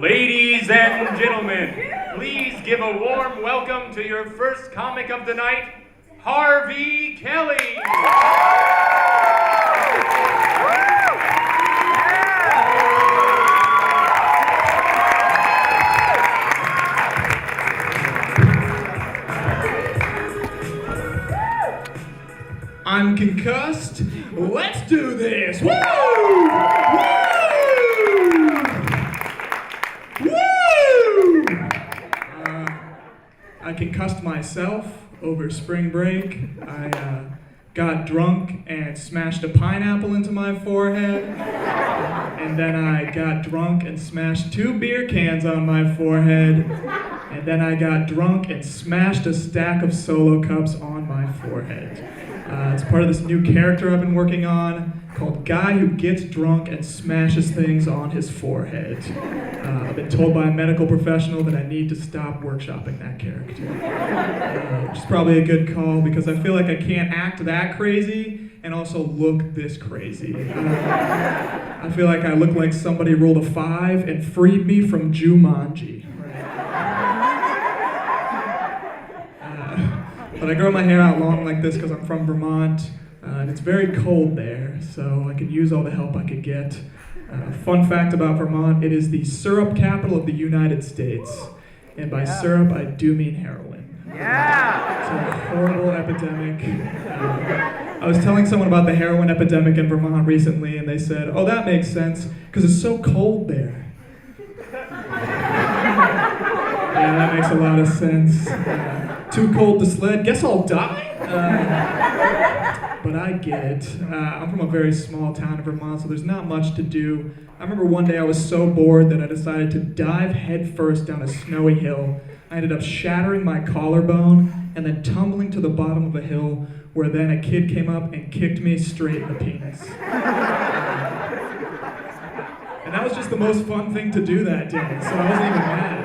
Ladies and gentlemen, please give a warm welcome to your first comic of the night, Harvey Kelley. I'm concussed. Let's do this. Woo! Woo! Woo! I concussed myself over spring break. I got drunk and smashed a pineapple into my forehead. And then I got drunk and smashed 2 beer cans on my forehead. And then I got drunk and smashed a stack of Solo cups on my forehead. It's part of this new character I've been working on called Guy Who Gets Drunk and Smashes Things on His Forehead. I've been told by a medical professional that I need to stop workshopping that character. Which is probably a good call because I feel like I can't act that crazy and also look this crazy. I feel like I look like somebody rolled a 5 and freed me from Jumanji. But I grow my hair out long like this because I'm from Vermont, and it's very cold there, so I could use all the help I could get. Fun fact about Vermont, it is the syrup capital of the United States. And by syrup, I do mean heroin. Yeah! It's a horrible epidemic. I was telling someone about the heroin epidemic in Vermont recently, and they said, oh, that makes sense, because it's so cold there. Yeah, that makes a lot of sense. Too cold to sled, guess I'll die? But I get it. I'm from a very small town in Vermont, so there's not much to do. I remember one day I was so bored that I decided to dive headfirst down a snowy hill. I ended up shattering my collarbone and then tumbling to the bottom of a hill where then a kid came up and kicked me straight in the penis. And that was just the most fun thing to do that day, so I wasn't even mad.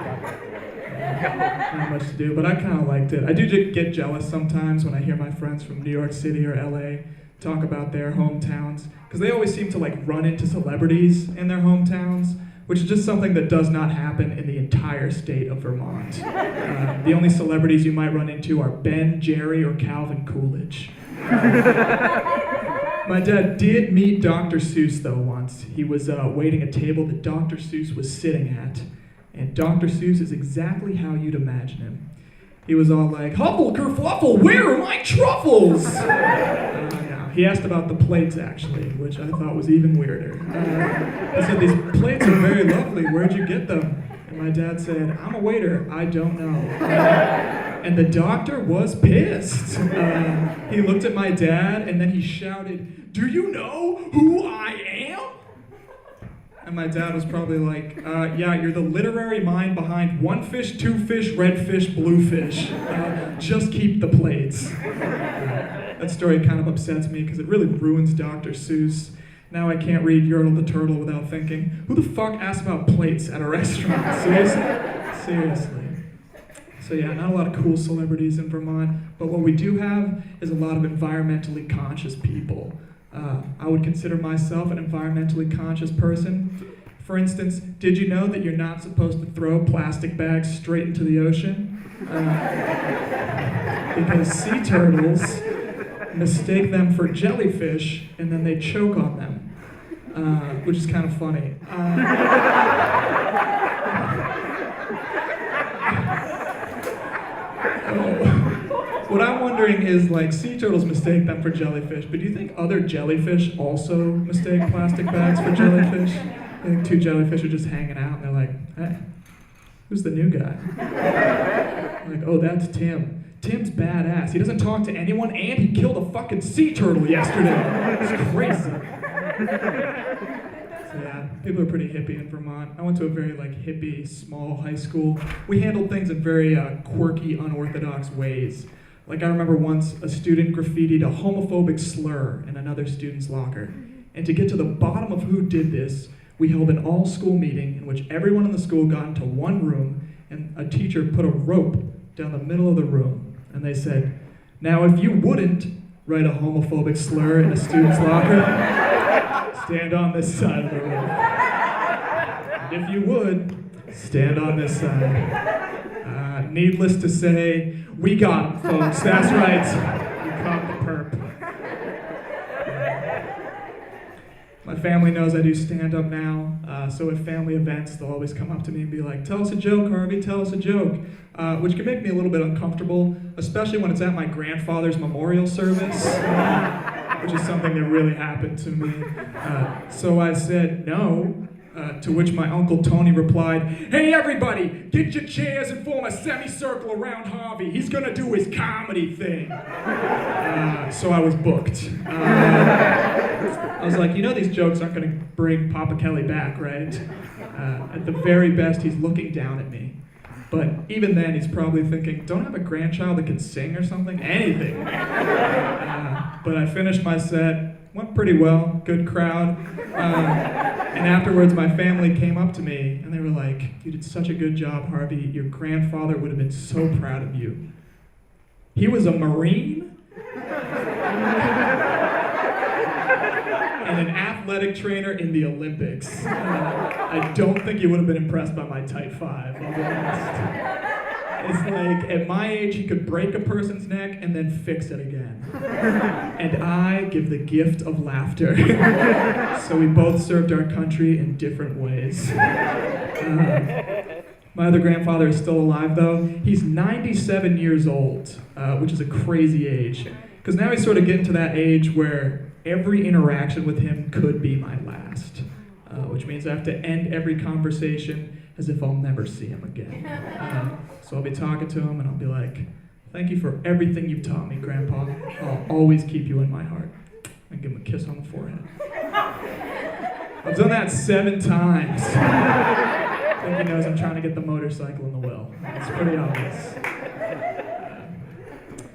Not much to do, but I kind of liked it. I do get jealous sometimes when I hear my friends from New York City or LA talk about their hometowns, because they always seem to like run into celebrities in their hometowns, which is just something that does not happen in the entire state of Vermont. The only celebrities you might run into are Ben, Jerry, or Calvin Coolidge. My dad did meet Dr. Seuss though once. He was waiting a table that Dr. Seuss was sitting at. And Dr. Seuss is exactly how you'd imagine him. He was all like, Huffle kerfluffle, where are my truffles? Yeah. He asked about the plates, actually, which I thought was even weirder. He said, these plates are very lovely, where'd you get them? And my dad said, I'm a waiter, I don't know. And the doctor was pissed. He looked at my dad, and then he shouted, do you know who I am? And my dad was probably like, yeah, you're the literary mind behind one fish, two fish, red fish, blue fish. Just keep the plates. That story kind of upsets me because it really ruins Dr. Seuss. Now I can't read Yertle the Turtle without thinking, who the fuck asked about plates at a restaurant? Seriously. So yeah, not a lot of cool celebrities in Vermont, but what we do have is a lot of environmentally conscious people. I would consider myself an environmentally conscious person. For instance, did you know that you're not supposed to throw plastic bags straight into the ocean? Because sea turtles mistake them for jellyfish and then they choke on them, which is kind of funny. What I'm wondering is, like, sea turtles mistake them for jellyfish, but do you think other jellyfish also mistake plastic bags for jellyfish? I think 2 jellyfish are just hanging out and they're like, hey, who's the new guy? Like, oh, that's Tim. Tim's badass. He doesn't talk to anyone and he killed a fucking sea turtle yesterday. It's crazy. So yeah, people are pretty hippie in Vermont. I went to a very hippie, small high school. We handled things in very quirky, unorthodox ways. Like I remember once a student graffitied a homophobic slur in another student's locker. And to get to the bottom of who did this, we held an all-school meeting in which everyone in the school got into one room and a teacher put a rope down the middle of the room. And they said, now if you wouldn't write a homophobic slur in a student's locker, stand on this side of the room. And if you would, stand on this side. Needless to say, we got him, folks. That's right. We caught the perp. My family knows I do stand-up now, so at family events, they'll always come up to me and be like, tell us a joke, Harvey, tell us a joke, which can make me a little bit uncomfortable, especially when it's at my grandfather's memorial service, which is something that really happened to me. So I said no, to which my Uncle Tony replied, hey everybody, get your chairs and form a semicircle around Harvey. He's gonna do his comedy thing. So I was booked. I was like, you know these jokes aren't gonna bring Papa Kelley back, right? At the very best, he's looking down at me. But even then, he's probably thinking, don't I have a grandchild that can sing or something? Anything. But I finished my set, went pretty well, good crowd. And afterwards, my family came up to me, and they were like, you did such a good job, Harvey. Your grandfather would have been so proud of you. He was a Marine? And an athletic trainer in the Olympics. I don't think he would have been impressed by my type 5, I'll be honest. It's like, at my age, he could break a person's neck and then fix it again. And I give the gift of laughter. So we both served our country in different ways. My other grandfather is still alive, though. He's 97 years old, which is a crazy age. Because now he's sort of getting to that age where every interaction with him could be my last, which means I have to end every conversation as if I'll never see him again. So I'll be talking to him and I'll be like, thank you for everything you've taught me, Grandpa. I'll always keep you in my heart. And give him a kiss on the forehead. I've done that 7 times. I think he knows I'm trying to get the motorcycle in the will. It's pretty obvious.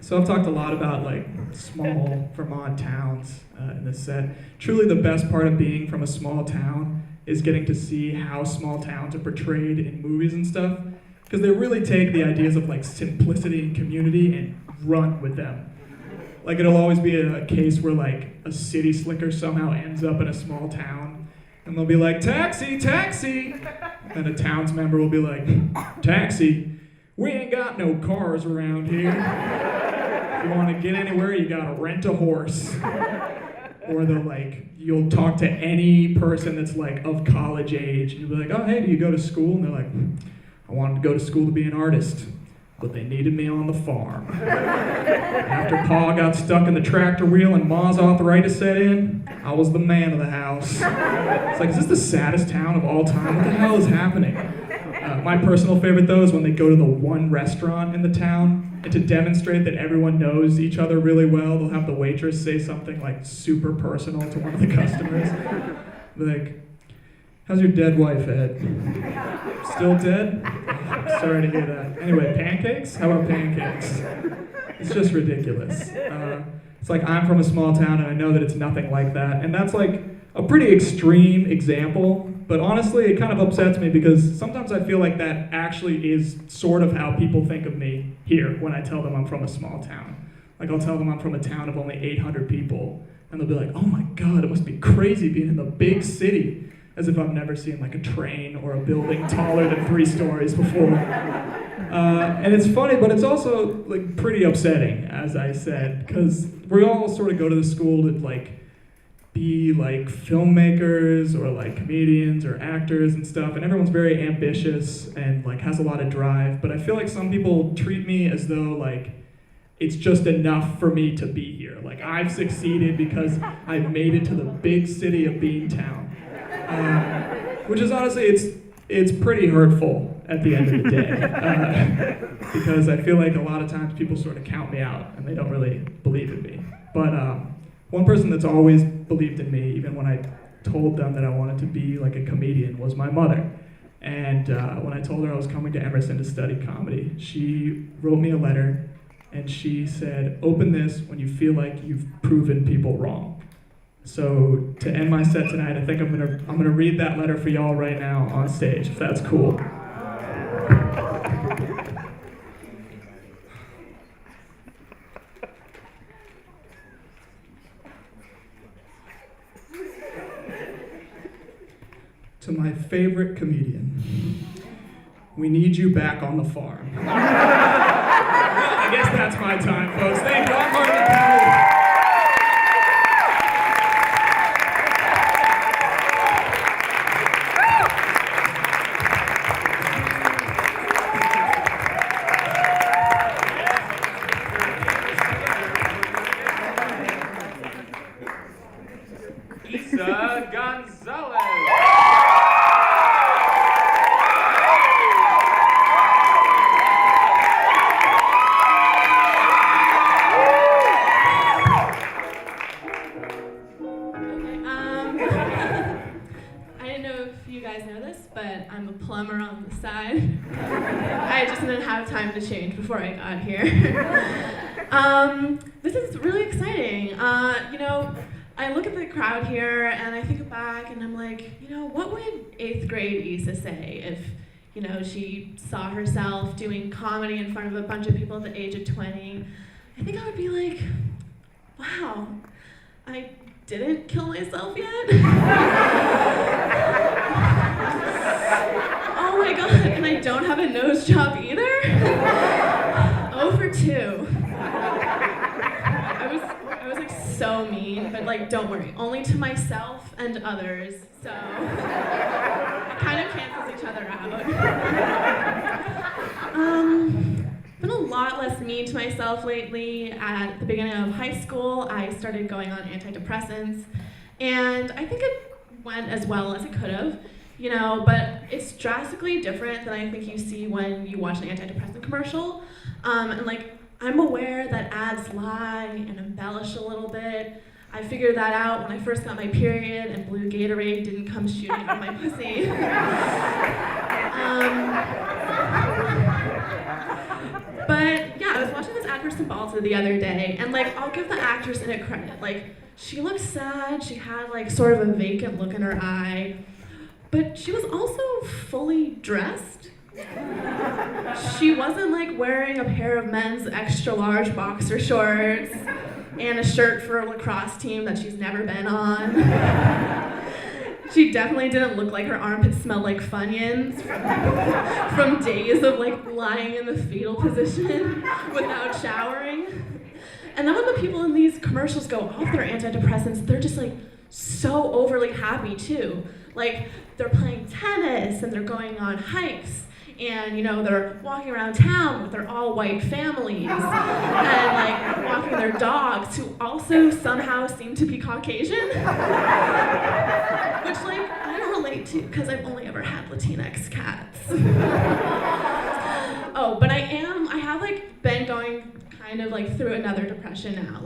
So I've talked a lot about like small Vermont towns in this set. Truly the best part of being from a small town is getting to see how small towns are portrayed in movies and stuff. Because they really take the ideas of like simplicity and community and run with them. Like it'll always be a case where like a city slicker somehow ends up in a small town and they'll be like, taxi, taxi! And a townsmember will be like, taxi? We ain't got no cars around here. If you want to get anywhere, you gotta rent a horse. Or they'll like, you'll talk to any person that's like of college age, and you'll be like, oh hey, do you go to school? And they're like, I wanted to go to school to be an artist, but they needed me on the farm. After Pa got stuck in the tractor wheel and Ma's arthritis set in, I was the man of the house. It's like, is this the saddest town of all time? What the hell is happening? My personal favorite, though, is when they go to the one restaurant in the town, and to demonstrate that everyone knows each other really well, they'll have the waitress say something like super personal to one of the customers. Be like, how's your dead wife, Ed? Still dead? Sorry to hear that. Anyway, pancakes? How about pancakes? It's just ridiculous. It's like I'm from a small town and I know that it's nothing like that. And that's like a pretty extreme example, but honestly it kind of upsets me because sometimes I feel like that actually is sort of how people think of me here when I tell them I'm from a small town. Like I'll tell them I'm from a town of only 800 people and they'll be like, oh my God, it must be crazy being in the big city. As if I've never seen like a train or a building taller than 3 stories before. And it's funny, but it's also like pretty upsetting, as I said, because we all sort of go to the school to like be like filmmakers or like comedians or actors and stuff, and everyone's very ambitious and like has a lot of drive, but I feel like some people treat me as though like it's just enough for me to be here. Like I've succeeded because I've made it to the big city of Beantown. Which is honestly, it's pretty hurtful at the end of the day, because I feel like a lot of times people sort of count me out and they don't really believe in me. But one person that's always believed in me, even when I told them that I wanted to be like a comedian, was my mother. And when I told her I was coming to Emerson to study comedy, she wrote me a letter and she said, open this when you feel like you've proven people wrong. So to end my set tonight, I think I'm gonna read that letter for y'all right now on stage, if that's cool. To my favorite comedian, We need you back on the farm. Well, I guess that's my time, folks. Thank you. I'm Harvey Kelley. Gonzalez. I didn't know if you guys know this, but I'm a plumber on the side. I just didn't have time to change before I got here. This is really exciting. I look at the crowd here and I think back and I'm like, what would 8th grade Issa say if, she saw herself doing comedy in front of a bunch of people at the age of 20? I think I would be like, wow, I didn't kill myself yet? Oh my god, and I don't have a nose job either? 0 for 2. I was like so mean, but like don't worry, only to myself and others, so it kind of cancels each other out. Been a lot less mean to myself lately. At the beginning of high school, I started going on antidepressants, and I think it went as well as it could have, but it's drastically different than I think you see when you watch an antidepressant commercial. I'm aware that ads lie and embellish a little bit. I figured that out when I first got my period and blue Gatorade didn't come shooting out of my pussy. But yeah, I was watching this ad for Spadaro the other day, and I'll give the actress in it credit. She looked sad, she had sort of a vacant look in her eye, but she was also fully dressed. She wasn't wearing a pair of men's extra large boxer shorts and a shirt for a lacrosse team that she's never been on. She definitely didn't look like her armpits smelled like Funyuns from days of lying in the fetal position without showering. And then when the people in these commercials go off their antidepressants, they're just so overly happy too. They're playing tennis and they're going on hikes. And they're walking around town with their all-white families and walking their dogs, who also somehow seem to be Caucasian, which I don't relate to because I've only ever had Latinx cats. Oh, but I have been going kind of through another depression now.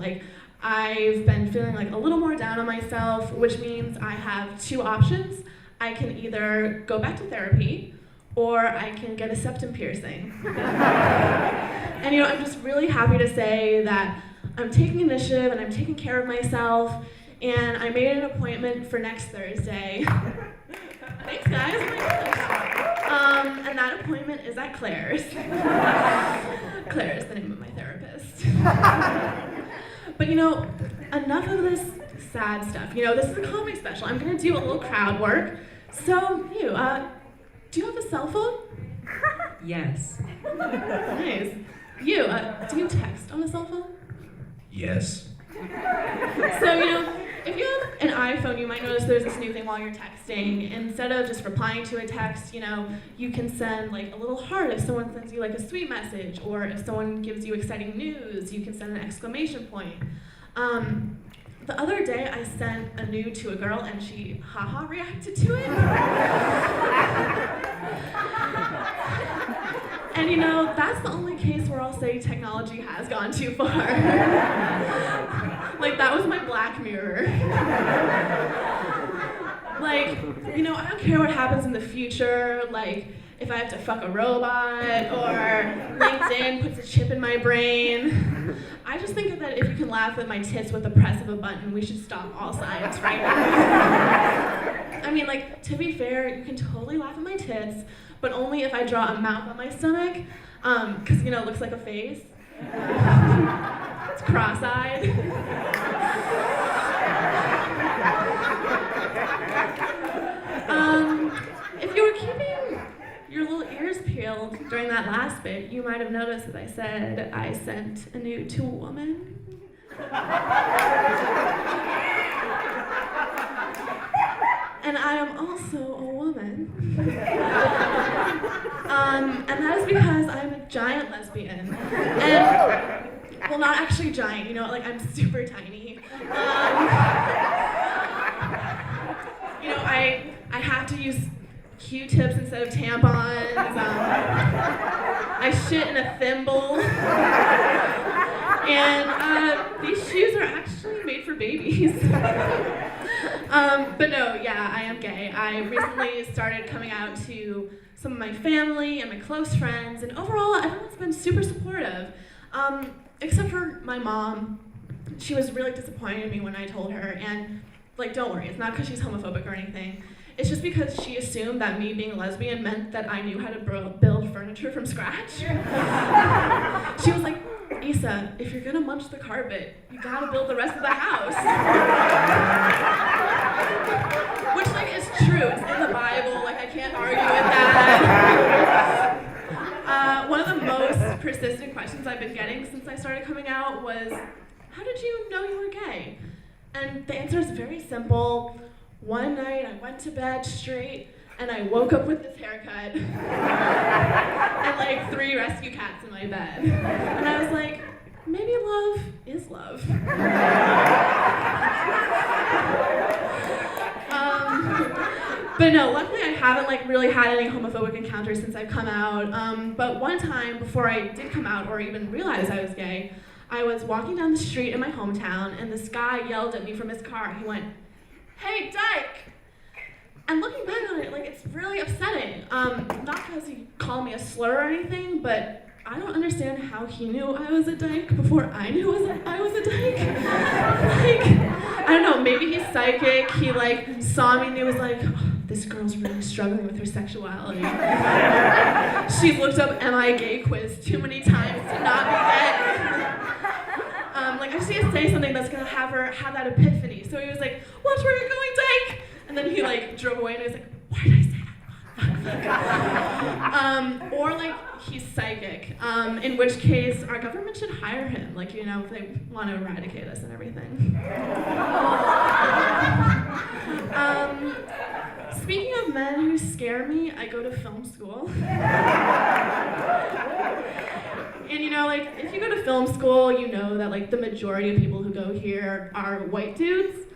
I've been feeling a little more down on myself, which means I have 2 options. I can either go back to therapy, or I can get a septum piercing. And I'm just really happy to say that I'm taking initiative and I'm taking care of myself, and I made an appointment for next Thursday. Thanks guys, oh my gosh. And that appointment is at Claire's. Claire is the name of my therapist. But enough of this sad stuff. This is a comedy special. I'm gonna do a little crowd work. So do you have a cell phone? Yes. Nice. Do you text on a cell phone? Yes. So, if you have an iPhone, you might notice there's this new thing while you're texting. Instead of just replying to a text, you can send a little heart if someone sends you a sweet message, or if someone gives you exciting news, you can send an exclamation point. The other day, I sent a nude to a girl, and she haha reacted to it. And that's the only case where I'll say technology has gone too far. That was my Black Mirror. I don't care what happens in the future, if I have to fuck a robot, or LinkedIn puts a chip in my brain. I just think that if you can laugh at my tits with the press of a button, we should stop all science right now. I mean, to be fair, you can totally laugh at my tits, but only if I draw a mouth on my stomach, because, it looks like a face. It's cross-eyed. If you were keeping your little ears peeled, that last bit, you might have noticed that I said I sent a nude to a woman. And I am also a woman. And that is because I'm a giant lesbian. And, well, not actually giant, like I'm super tiny. I have to use Q-tips instead of tampons. I shit in a thimble. And these shoes are actually made for babies. But no, yeah, I am gay. I recently started coming out to some of my family and my close friends, and overall, everyone's been super supportive. Except for my mom. She was really disappointed in me when I told her, and don't worry, it's not because she's homophobic or anything. It's just because she assumed that me being a lesbian meant that I knew how to build furniture from scratch. She was like, Issa, if you're gonna munch the carpet, you gotta build the rest of the house. Which, is true. It's in the Bible. I can't argue with that. One of the most persistent questions I've been getting since I started coming out was, how did you know you were gay? And the answer is very simple. One night I went to bed straight and I woke up with this haircut and 3 rescue cats in my bed. And I was like, maybe love is love. But no, luckily I haven't really had any homophobic encounters since I've come out. But one time before I did come out or even realize I was gay, I was walking down the street in my hometown and this guy yelled at me from his car. He went, "Hey, dyke!" And looking back on it, it's really upsetting. Not because he called me a slur or anything, but I don't understand how he knew I was a dyke before I knew I was a dyke. I don't know, maybe he's psychic. He saw me and he was like, oh, this girl's really struggling with her sexuality. She's looked up "Am I gay?" quiz too many times to not be gay. I just need to say something that's gonna have her have that epiphany. So he was like, "Watch where you're going, dyke!" And then he drove away and I was like, why did I say that? Or he's psychic. In which case our government should hire him. If they want to eradicate us and everything. Speaking of men who scare me, I go to film school. And if you go to film school, you know that the majority of people who go here are white dudes.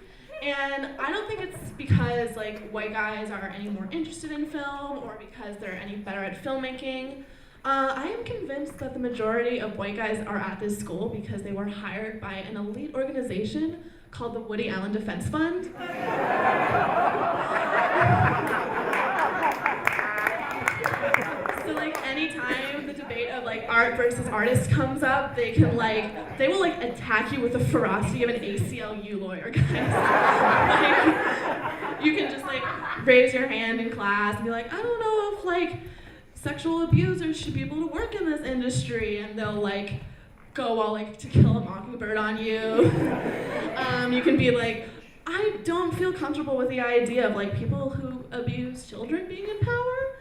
And I don't think it's because white guys are any more interested in film or because they're any better at filmmaking. I am convinced that the majority of white guys are at this school because they were hired by an elite organization called the Woody Allen Defense Fund. So anytime the debate of art versus artist comes up, they can they will attack you with the ferocity of an ACLU lawyer, guys. You can just raise your hand in class and be like, I don't know if sexual abusers should be able to work in this industry, and they'll go all To Kill a Mockingbird on you. You can be I don't feel comfortable with the idea of people who abuse children being in power.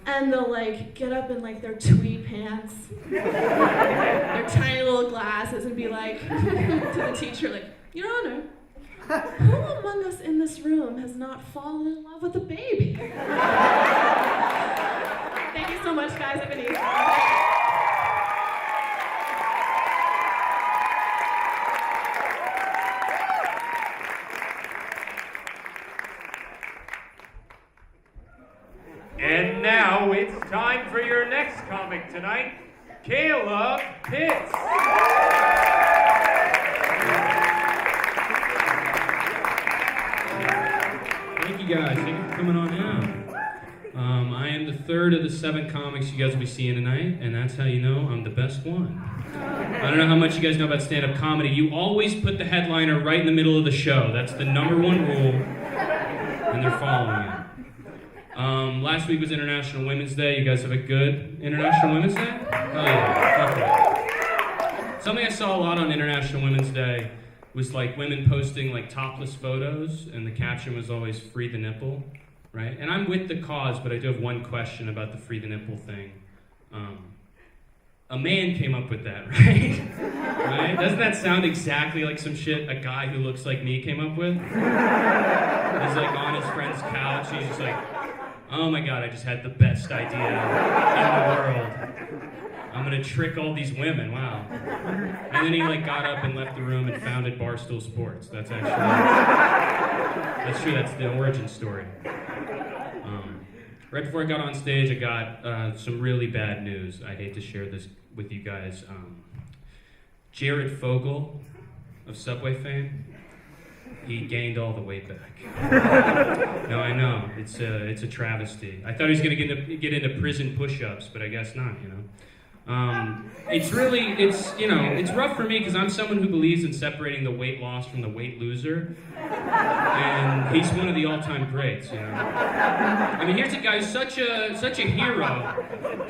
And they'll get up in their tweed pants, their tiny little glasses, and be to the teacher Your Honor, who among us in this room has not fallen in love with a baby? Thank you so much, guys. I've been easy. And now it's time for your next comic tonight, Caleb Pitts. Thank you guys. Thank you for coming on out. I am the third of the 7 comics you guys will be seeing tonight, and that's how you know I'm the best one. I don't know how much you guys know about stand-up comedy. You always put the headliner right in the middle of the show. That's the #1 rule, and they're following it. Last week was International Women's Day. You guys have a good International Women's Day? Oh yeah, fuck yeah. Something I saw a lot on International Women's Day was women posting topless photos, and the caption was always "free the nipple," right? And I'm with the cause, but I do have one question about the free the nipple thing. A man came up with that, right? Right? Doesn't that sound exactly like some shit a guy who looks like me came up with? He's like on his friend's couch, he's just like, oh my god, I just had the best idea in the world. I'm gonna trick all these women, wow. And then he like got up and left the room and founded Barstool Sports. That's true, that's the origin story. Right before I got on stage, I got some really bad news. I hate to share this with you guys. Jared Fogle of Subway fame, he gained all the weight back. No, I know, it's a travesty. I thought he was gonna get into prison push-ups, but I guess not, you know. It's rough for me because I'm someone who believes in separating the weight loss from the weight loser. And he's one of the all-time greats, you know. I mean, here's a guy who's such a hero,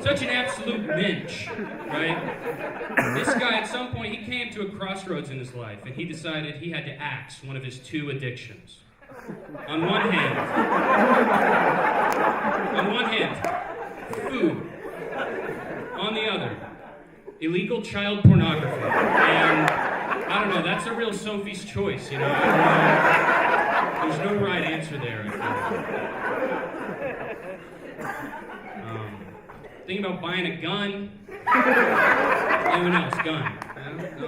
such an absolute mensch, right? This guy, at some point, he came to a crossroads in his life, and he decided he had to axe one of his two addictions. On one hand, food. On the other, illegal child pornography. And I don't know, that's a real Sophie's choice, you know. There's no right answer there, I think. Thinking about buying a gun. Anyone else? Gun? No?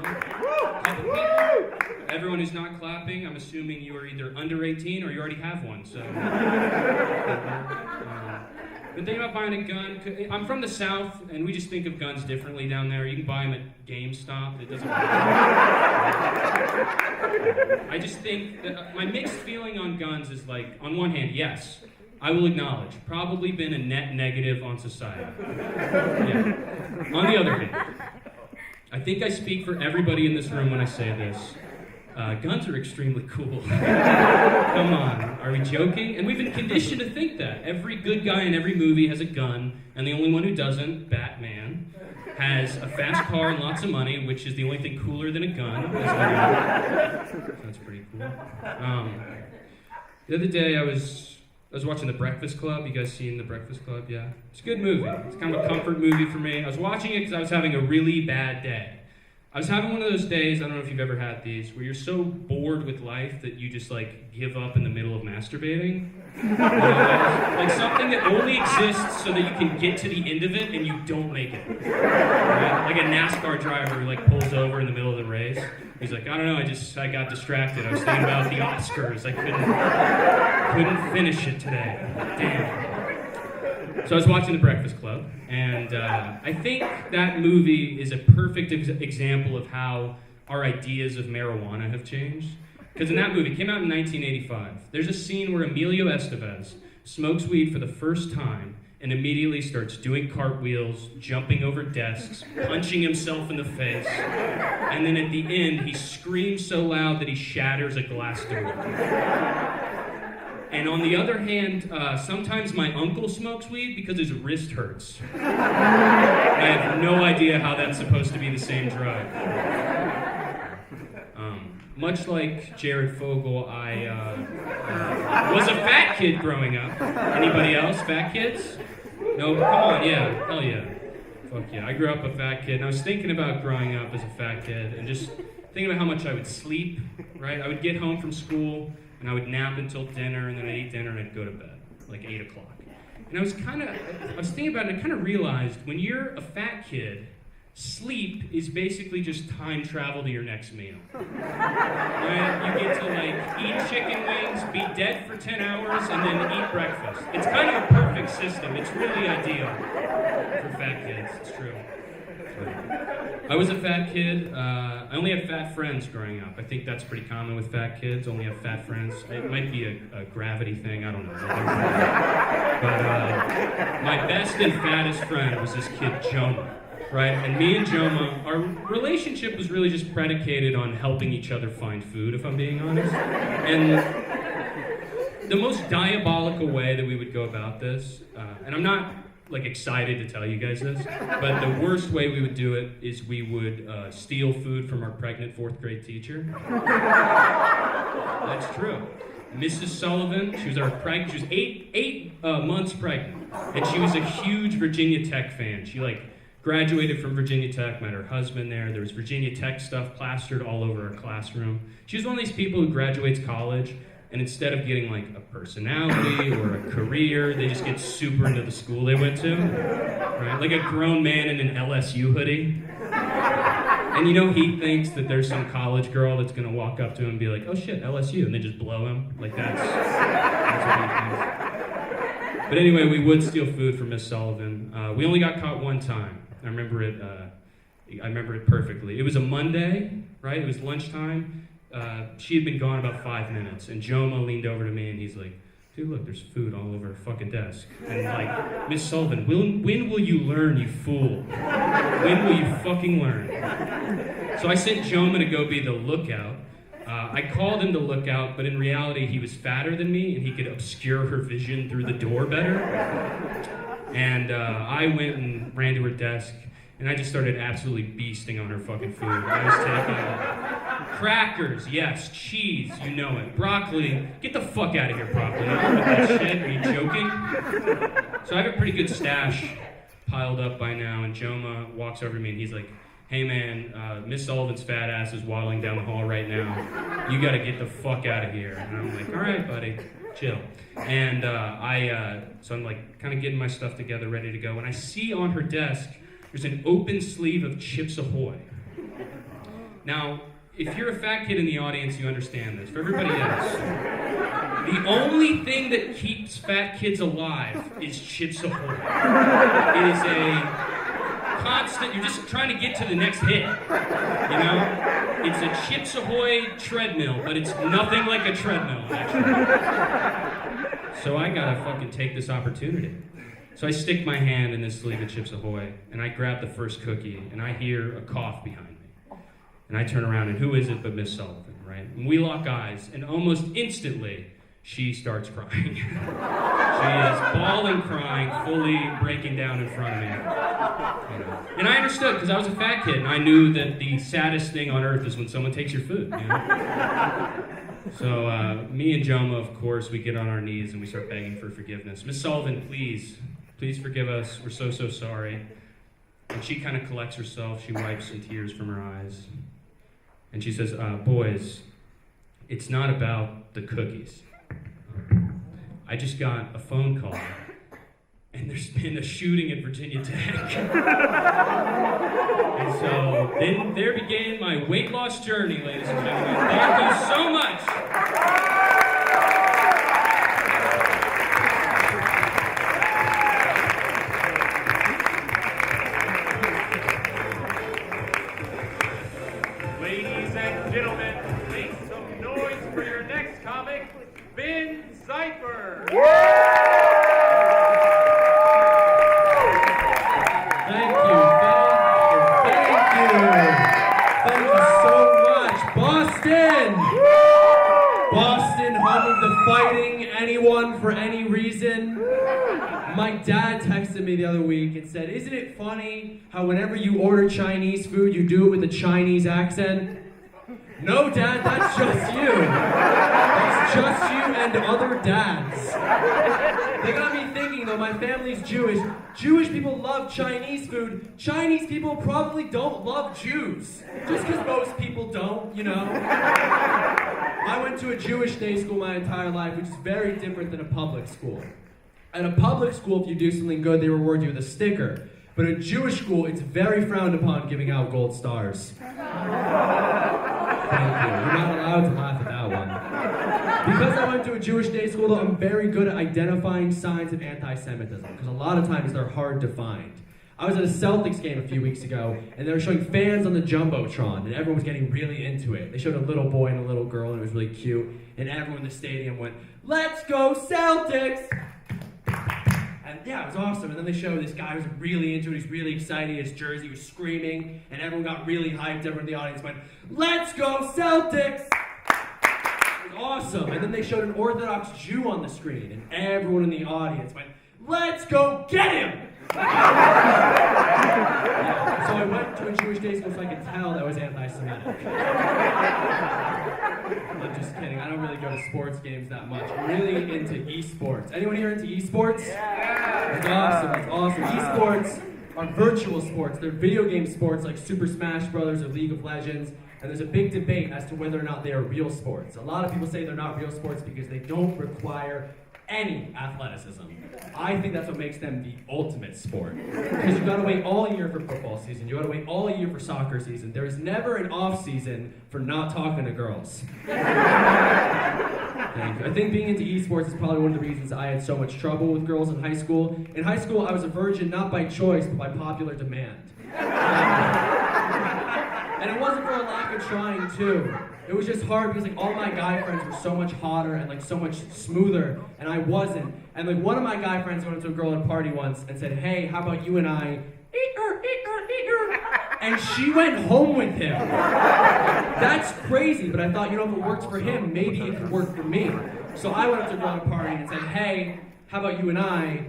Couple people? Everyone who's not clapping, I'm assuming you are either under 18 or you already have one, so. Been thinking about buying a gun. I'm from the South, and we just think of guns differently down there. You can buy them at GameStop. It doesn't matter. I just think that my mixed feeling on guns is like, on one hand, yes, I will acknowledge, probably been a net negative on society. Yeah. On the other hand, I think I speak for everybody in this room when I say this. Guns are extremely cool. Come on, are we joking? And we've been conditioned to think that. Every good guy in every movie has a gun, and the only one who doesn't, Batman, has a fast car and lots of money, which is the only thing cooler than a gun. That's pretty cool. The other day I was watching The Breakfast Club. You guys seen The Breakfast Club? Yeah? It's a good movie. It's kind of a comfort movie for me. I was watching it because I was having a really bad day. I was having one of those days, I don't know if you've ever had these, where you're so bored with life that you just like give up in the middle of masturbating. You know, like something that only exists so that you can get to the end of it and you don't make it. Right? Like a NASCAR driver who like pulls over in the middle of the race. He's like, I don't know, I got distracted. I was thinking about the Oscars. I couldn't finish it today. Damn. So I was watching The Breakfast Club, and I think that movie is a perfect example of how our ideas of marijuana have changed. Because in that movie, it came out in 1985, there's a scene where Emilio Estevez smokes weed for the first time and immediately starts doing cartwheels, jumping over desks, punching himself in the face, and then at the end, he screams so loud that he shatters a glass door. And on the other hand, sometimes my uncle smokes weed because his wrist hurts. I have no idea how that's supposed to be the same drug. Much like Jared Fogle, I was a fat kid growing up. Anybody else? Fat kids? No, come on, yeah, hell yeah. Fuck yeah, I grew up a fat kid, and I was thinking about growing up as a fat kid, and just thinking about how much I would sleep, right? I would get home from school, and I would nap until dinner, and then I'd eat dinner, and I'd go to bed, like 8 o'clock. And I was thinking about it, and I kind of realized, when you're a fat kid, sleep is basically just time travel to your next meal. Right? You get to, like, eat chicken wings, be dead for 10 hours, and then eat breakfast. It's kind of a perfect system. It's really ideal for fat kids. It's true. I was a fat kid. I only had fat friends growing up. I think that's pretty common with fat kids, only have fat friends. It might be a gravity thing, I don't know. But my best and fattest friend was this kid, Joma, right? And me and Joma, our relationship was really just predicated on helping each other find food, if I'm being honest. And the most diabolical way that we would go about this, and I'm not like excited to tell you guys this, but the worst way we would do it is we would steal food from our pregnant 4th grade teacher. That's true. Mrs. Sullivan. She was pregnant. She was eight months pregnant, and she was a huge Virginia Tech fan. She graduated from Virginia Tech, met her husband there. There was Virginia Tech stuff plastered all over her classroom. She was one of these people who graduates college, and instead of getting a personality or a career, they just get super into the school they went to, right? Like a grown man in an LSU hoodie. And he thinks that there's some college girl that's gonna walk up to him and be like, oh shit, LSU, and they just blow him. That's what he thinks. But anyway, we would steal food from Miss Sullivan. We only got caught one time. I remember it perfectly. It was a Monday, right? It was lunchtime. She had been gone about 5 minutes, and Joma leaned over to me and he's like, dude, look, there's food all over her fucking desk. And Miss Sullivan, when will you learn, you fool? When will you fucking learn? So I sent Joma to go be the lookout. I called him to look out, but in reality, he was fatter than me, and he could obscure her vision through the door better. And I went and ran to her desk, and I just started absolutely beasting on her fucking food. I was taking crackers, yes, cheese, you know it, broccoli. Get the fuck out of here, broccoli. I don't want that shit. Are you joking? So I have a pretty good stash piled up by now, and Joma walks over to me, and he's like, hey man, Miss Sullivan's fat ass is waddling down the hall right now. You gotta get the fuck out of here. And I'm like, all right, buddy, chill. And so I'm kind of getting my stuff together, ready to go. And I see on her desk, there's an open sleeve of Chips Ahoy. Now, if you're a fat kid in the audience, you understand this. For everybody else, the only thing that keeps fat kids alive is Chips Ahoy. It is a constant, you're just trying to get to the next hit, It's a Chips Ahoy treadmill, but it's nothing like a treadmill, actually. So I gotta fucking take this opportunity. So I stick my hand in this sleeve of Chips Ahoy, and I grab the first cookie, and I hear a cough behind me. And I turn around, and who is it but Miss Sullivan, right? And we lock eyes, and almost instantly, she starts crying. She is bawling, crying, fully breaking down in front of me. And I understood, because I was a fat kid, and I knew that the saddest thing on earth is when someone takes your food, So me and Joma, of course, we get on our knees and we start begging for forgiveness. Miss Sullivan, please forgive us. We're so sorry. And she kind of collects herself. She wipes some tears from her eyes. And she says, boys, it's not about the cookies. I just got a phone call, and there's been a shooting at Virginia Tech. And so then there began my weight loss journey, ladies and gentlemen. Thank you so much. Ladies and gentlemen, make some noise for your next comic, Zieper. Thank you so much, Boston! Boston, home of the fighting, anyone for any reason. My dad texted me the other week and said, isn't it funny how whenever you order Chinese food, you do it with a Chinese accent? No, Dad, that's just you. That's just you and other dads. They got me thinking, though, my family's Jewish. Jewish people love Chinese food. Chinese people probably don't love Jews. Just because most people don't, I went to a Jewish day school my entire life, which is very different than a public school. At a public school, if you do something good, they reward you with a sticker. But at a Jewish school, it's very frowned upon giving out gold stars. Thank you. You're not allowed to laugh at that one. Because I went to a Jewish day school, though, I'm very good at identifying signs of anti-Semitism, because a lot of times they're hard to find. I was at a Celtics game a few weeks ago, and they were showing fans on the Jumbotron, and everyone was getting really into it. They showed a little boy and a little girl, and it was really cute, and everyone in the stadium went, "Let's go Celtics!" And yeah, it was awesome. And then they showed this guy who was really into it. He's really excited. His jersey was screaming. And everyone got really hyped. Everyone in the audience went, "Let's go Celtics!" It was awesome. And then they showed an Orthodox Jew on the screen. And everyone in the audience went, "Let's go get him!" Yeah, so I went to a Jewish day school so I could tell that was anti-Semitic. I'm just kidding. I don't really go to sports games that much. I'm really into esports. Anyone here into esports? Yeah. That's awesome. That's awesome. Esports are virtual sports. They're video game sports like Super Smash Bros. Or League of Legends. And there's a big debate as to whether or not they are real sports. A lot of people say they're not real sports because they don't require any athleticism. I think that's what makes them the ultimate sport. Because you've got to wait all year for football season, you've got to wait all year for soccer season. There is never an off season for not talking to girls. Thank you. I think being into esports is probably one of the reasons I had so much trouble with girls in high school. In high school, I was a virgin not by choice, but by popular demand. And it wasn't for a lack of trying too. It was just hard because like all my guy friends were so much hotter and like so much smoother, and I wasn't. And like one of my guy friends went up to a girl at a party once and said, "Hey, how about you and I eat her, eat her, eat her?" And she went home with him. That's crazy, but I thought, you know, if it works for him, maybe it could work for me. So I went up to a girl at a party and said, "Hey, how about you and I?"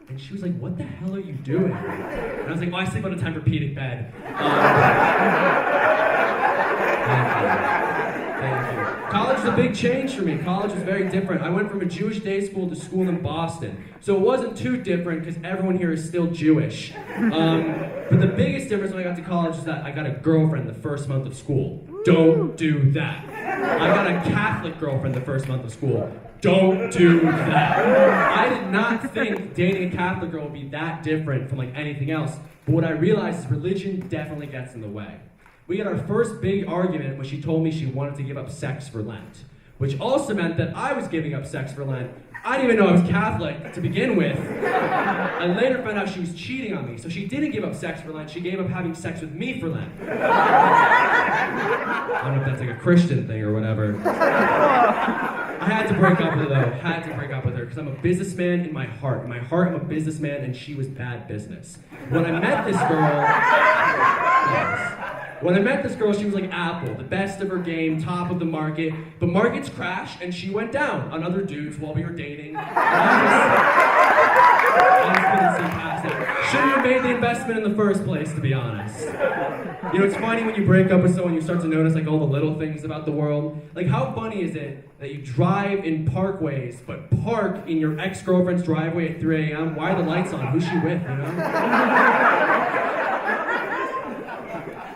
And she was like, "What the hell are you doing?" And I was like, "Oh, I sleep on a Tempur-Pedic bed." Thank you. College was a big change for me. College was very different. I went from a Jewish day school to school in Boston. So it wasn't too different because everyone here is still Jewish. But the biggest difference when I got to college is that I got a girlfriend the first month of school. Don't do that. I got a Catholic girlfriend the first month of school. Don't do that. I did not think dating a Catholic girl would be that different from like anything else. But what I realized is religion definitely gets in the way. We had our first big argument when she told me she wanted to give up sex for Lent, which also meant that I was giving up sex for Lent. I didn't even know I was Catholic to begin with. I later found out she was cheating on me, so she didn't give up sex for Lent, she gave up having sex with me for Lent. I don't know if that's like a Christian thing or whatever. I had to break up with her though, had to break up with her, because I'm a businessman in my heart. In my heart, I'm a businessman, and she was bad business. When I met this girl, When I met this girl, she was like Apple, the best of her game, top of the market. But markets crashed, and she went down on other dudes while we were dating. I just couldn't see past it. Shouldn't have made the investment in the first place, to be honest. You know, it's funny when you break up with someone, you start to notice like all the little things about the world. Like, how funny is it that you drive in parkways, but park in your ex-girlfriend's driveway at 3 a.m.? Why are the lights on? Who's she with, you know?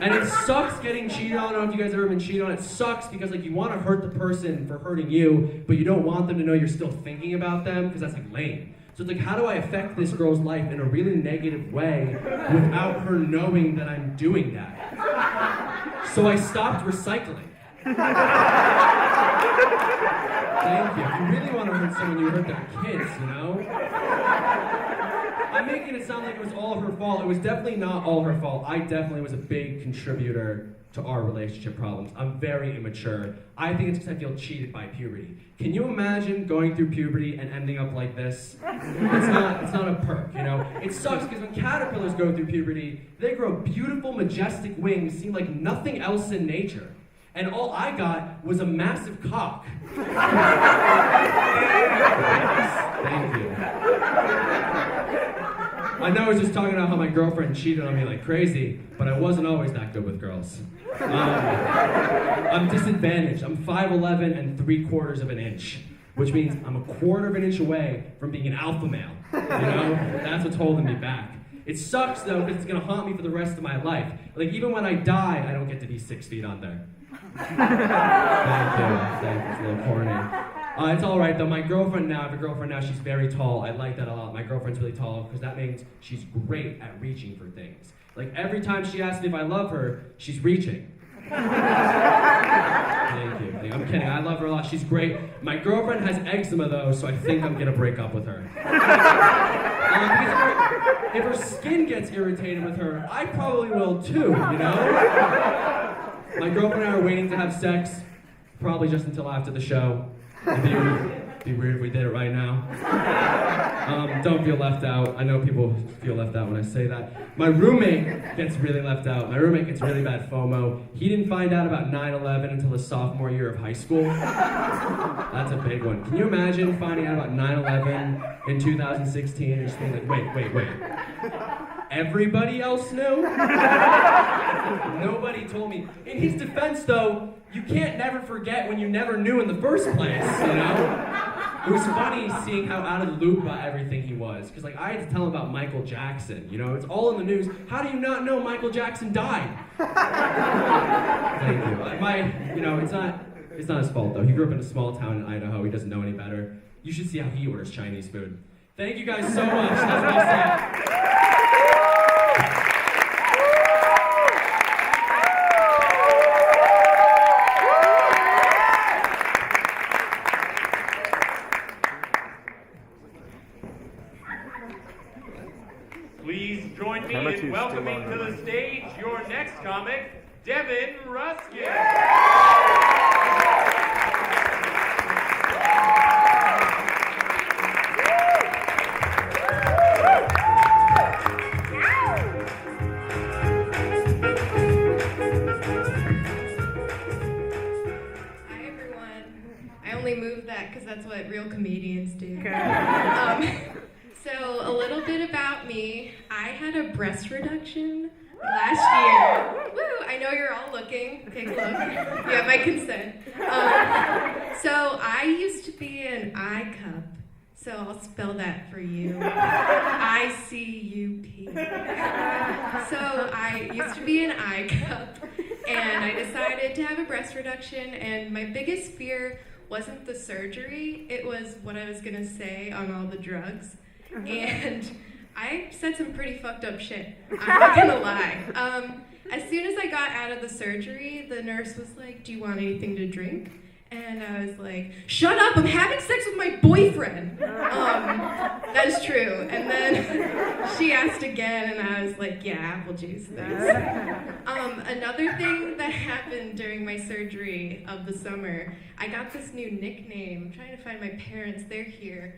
And it sucks getting cheated on. I don't know if you guys have ever been cheated on. It sucks because like you want to hurt the person for hurting you, but you don't want them to know you're still thinking about them because that's like lame. So it's like, how do I affect this girl's life in a really negative way without her knowing that I'm doing that? So I stopped recycling. Thank you. If you really want to hurt someone, you hurt their kids, you know? I'm making it sound like it was all her fault. It was definitely not all her fault. I definitely was a big contributor to our relationship problems. I'm very immature. I think it's because I feel cheated by puberty. Can you imagine going through puberty and ending up like this? It's not a perk, you know? It sucks because when caterpillars go through puberty, they grow beautiful, majestic wings, seem like nothing else in nature. And all I got was a massive cock. Thank you. I know I was just talking about how my girlfriend cheated on me like crazy, but I wasn't always that good with girls. I'm disadvantaged. I'm 5'11" and 3/4 of an inch, which means I'm a 1/4 of an inch away from being an alpha male. You know, that's what's holding me back. It sucks though, because it's gonna haunt me for the rest of my life. Like even when I die, I don't get to be 6 feet under. Thank you. It's a little corny. It's all right though. My girlfriend now, I have a girlfriend now, she's very tall. I like that a lot. My girlfriend's really tall because that means she's great at reaching for things. Like every time she asks me if I love her, she's reaching. Thank you. I'm kidding. I love her a lot. She's great. My girlfriend has eczema though, so I think I'm gonna break up with her. Because if her skin gets irritated with her, I probably will too, you know? My girlfriend and I are waiting to have sex, probably just until after the show. Be weird if we did it right now. Don't feel left out. I know people feel left out when I say that. My roommate gets really left out. My roommate gets really bad FOMO. He didn't find out about 9/11 until his sophomore year of high school. That's a big one. Can you imagine finding out about 9/11 in 2016 and just being like, wait. Everybody else knew? Nobody told me. In his defense, though, you can't never forget when you never knew in the first place, you know? It was funny seeing how out of the loop about everything he was. Because, like, I had to tell him about Michael Jackson, you know? It's all in the news. How do you not know Michael Jackson died? Thank you. It's not his fault, though. He grew up in a small town in Idaho. He doesn't know any better. You should see how he orders Chinese food. Thank you guys so much. That's what I said. Please join me in welcoming to the stage your next comic, Devin Ruskin. Because that's what real comedians do. So a little bit about me. I had a breast reduction last year. Woo! I know you're all looking. Take a look. You have my consent. So I used to be an I cup. So I'll spell that for you. ICUP. So I used to be an I cup, and I decided to have a breast reduction, and my biggest fear wasn't the surgery, it was what I was gonna say on all the drugs. And I said some pretty fucked up shit, I'm not gonna lie. As soon as I got out of the surgery, the nurse was like, "Do you want anything to drink?" And I was like, "Shut up, I'm having sex with my boyfriend." That is true. And then she asked again, and I was like, "Yeah, apple juice, thanks." Another thing that happened during my surgery of the summer, I got this new nickname. I'm trying to find my parents, they're here.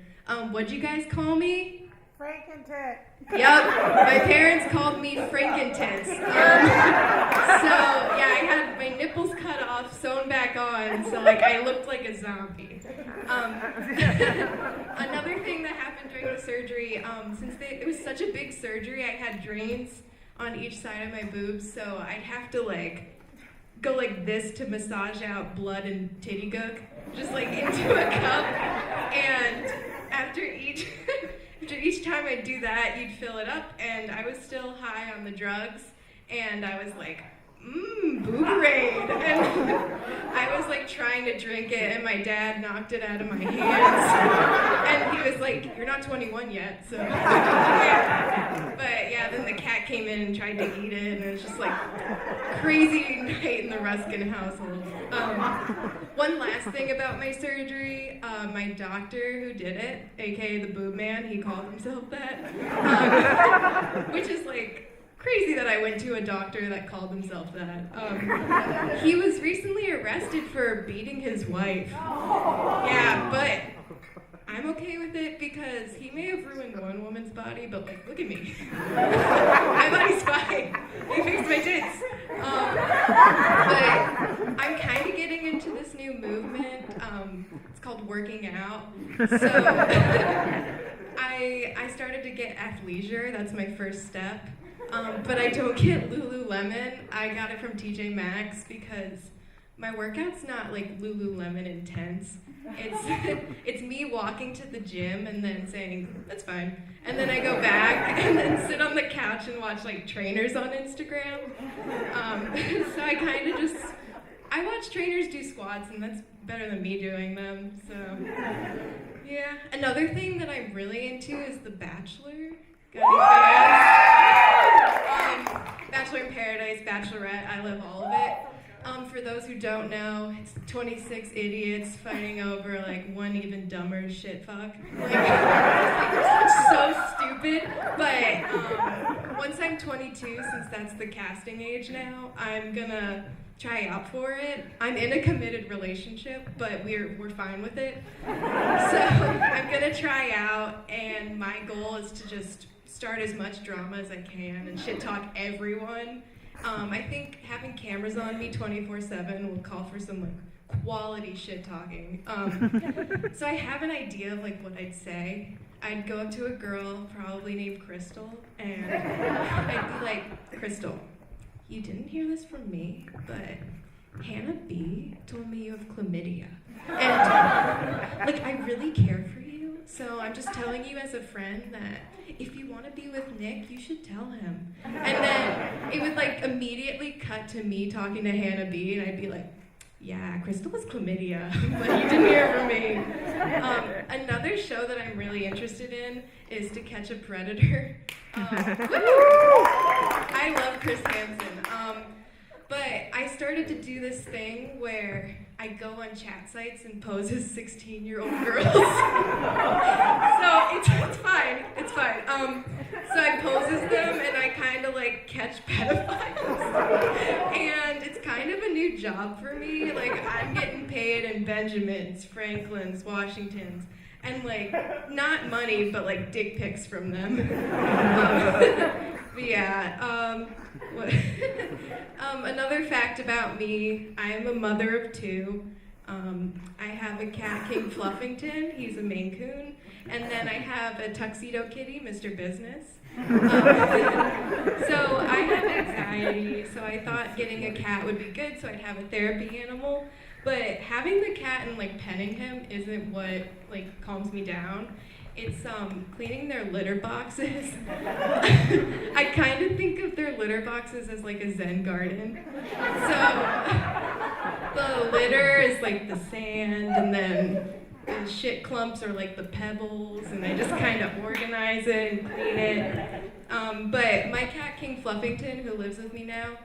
What'd you guys call me? Frankentit. Yep, my parents called me Frankentits. So yeah, I had my nipples cut off, sewn back on, so like I looked like a zombie. Another thing that happened during the surgery, since it was such a big surgery, I had drains on each side of my boobs, so I'd have to like go like this to massage out blood and titty gook, just like into a cup, and after each time I'd do that, you'd fill it up, and I was still high on the drugs, and I was like, booberade, and I was like trying to drink it, and my dad knocked it out of my hands, and he was like, "You're not 21 yet," so, yeah. But yeah, then the cat came in and tried to eat it, and it was just like crazy night in the Ruskin household. One last thing about my surgery, my doctor who did it, aka the boob man, he called himself that, which is like crazy that I went to a doctor that called himself that. He was recently arrested for beating his wife. Yeah, but I'm okay with it because he may have ruined one woman's body, but like, look at me. My body's fine. He fixed my tits. But I'm kind of getting into this new movement. It's called working out. So I started to get athleisure. That's my first step. But I don't get Lululemon. I got it from TJ Maxx because my workout's not like Lululemon intense. It's me walking to the gym and then saying, "That's fine." And then I go back and then sit on the couch and watch like trainers on Instagram. So I kind of I watch trainers do squats, and that's better than me doing them. So yeah. Another thing that I'm really into is The Bachelor. Got any fans? Bachelor in Paradise, Bachelorette, I love all of it. For those who don't know, it's 26 idiots fighting over like one even dumber shit fuck. It's so stupid. But once I'm 22, since that's the casting age now, I'm gonna try out for it. I'm in a committed relationship, but we're fine with it. So I'm gonna try out, and my goal is to just start as much drama as I can and shit talk everyone. I think having cameras on me 24/7 will call for some like quality shit talking. So I have an idea of like what I'd say. I'd go up to a girl, probably named Crystal, and I'd be like, Crystal, you didn't hear this from me, but Hannah B told me you have chlamydia. And like, I really care for you, so I'm just telling you as a friend that if you want to be with Nick, you should tell him. And then it would like immediately cut to me talking to Hannah B, and I'd be like, yeah, Crystal was chlamydia, but you didn't hear from me. Another show that I'm really interested in is To Catch a Predator. I love Chris Hansen. But I started to do this thing where I go on chat sites and pose as 16-year-old girls. So it's fine. So I pose as them and I kind of like catch pedophiles. And it's kind of a new job for me. Like, I'm getting paid in Benjamins, Franklins, Washingtons, and like, not money, but like dick pics from them. But yeah, another fact about me, I am a mother of two. I have a cat, King Fluffington, he's a Maine Coon, and then I have a tuxedo kitty, Mr. Business. So I have anxiety, so I thought getting a cat would be good, so I'd have a therapy animal. But having the cat and like petting him isn't what like calms me down. It's cleaning their litter boxes. I kind of think of their litter boxes as like a Zen garden. So the litter is like the sand, and then the shit clumps are like the pebbles, and I just kind of organize it and clean it. But my cat, King Fluffington, who lives with me now,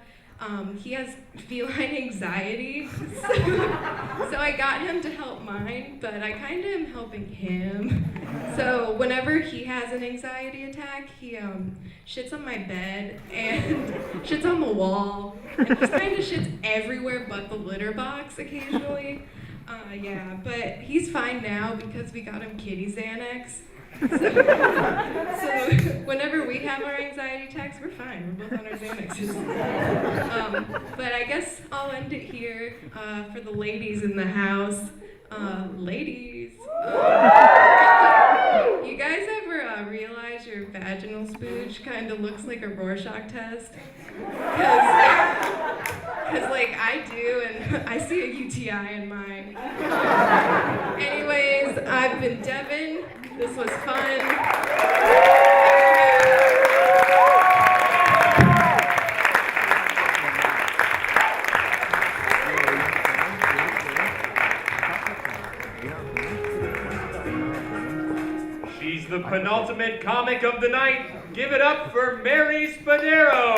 he has feline anxiety, so I got him to help mine, but I kind of am helping him. So whenever he has an anxiety attack, he shits on my bed and shits on the wall, and just kind of shits everywhere but the litter box occasionally. Yeah, but he's fine now because we got him kitty Xanax. So whenever we have our anxiety attacks, we're fine. We're both on our Xanaxes. But I guess I'll end it here for the ladies in the house. Ladies, you guys ever realize your vaginal spooge kind of looks like a Rorschach test? Because like I do, and I see a UTI in mine. Anyways, I've been Devin. This was fun. She's the penultimate comic of the night. Give it up for Mary Spadaro.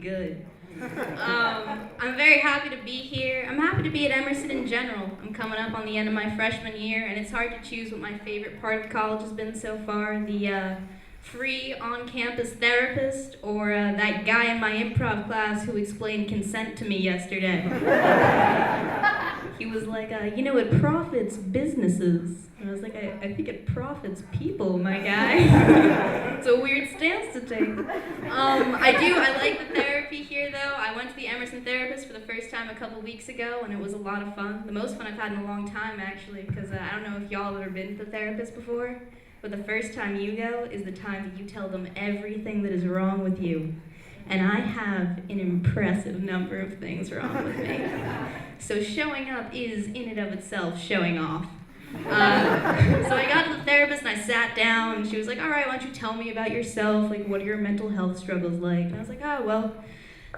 Good. I'm very happy to be here. I'm happy to be at Emerson in general. I'm coming up on the end of my freshman year, and it's hard to choose what my favorite part of college has been so far. The free on-campus therapist, or that guy in my improv class who explained consent to me yesterday. He was like, it profits businesses. And I was like, I think it profits people, my guy. It's a weird stance to take. I like the therapy here, though. I went to the Emerson therapist for the first time a couple weeks ago, and it was a lot of fun. The most fun I've had in a long time, actually, because I don't know if y'all have ever been to the therapist before, but the first time you go is the time that you tell them everything that is wrong with you. And I have an impressive number of things wrong with me. So showing up is, in and of itself, showing off. So I got to the therapist and I sat down, and she was like, all right, why don't you tell me about yourself? Like, what are your mental health struggles like? And I was like, oh, well,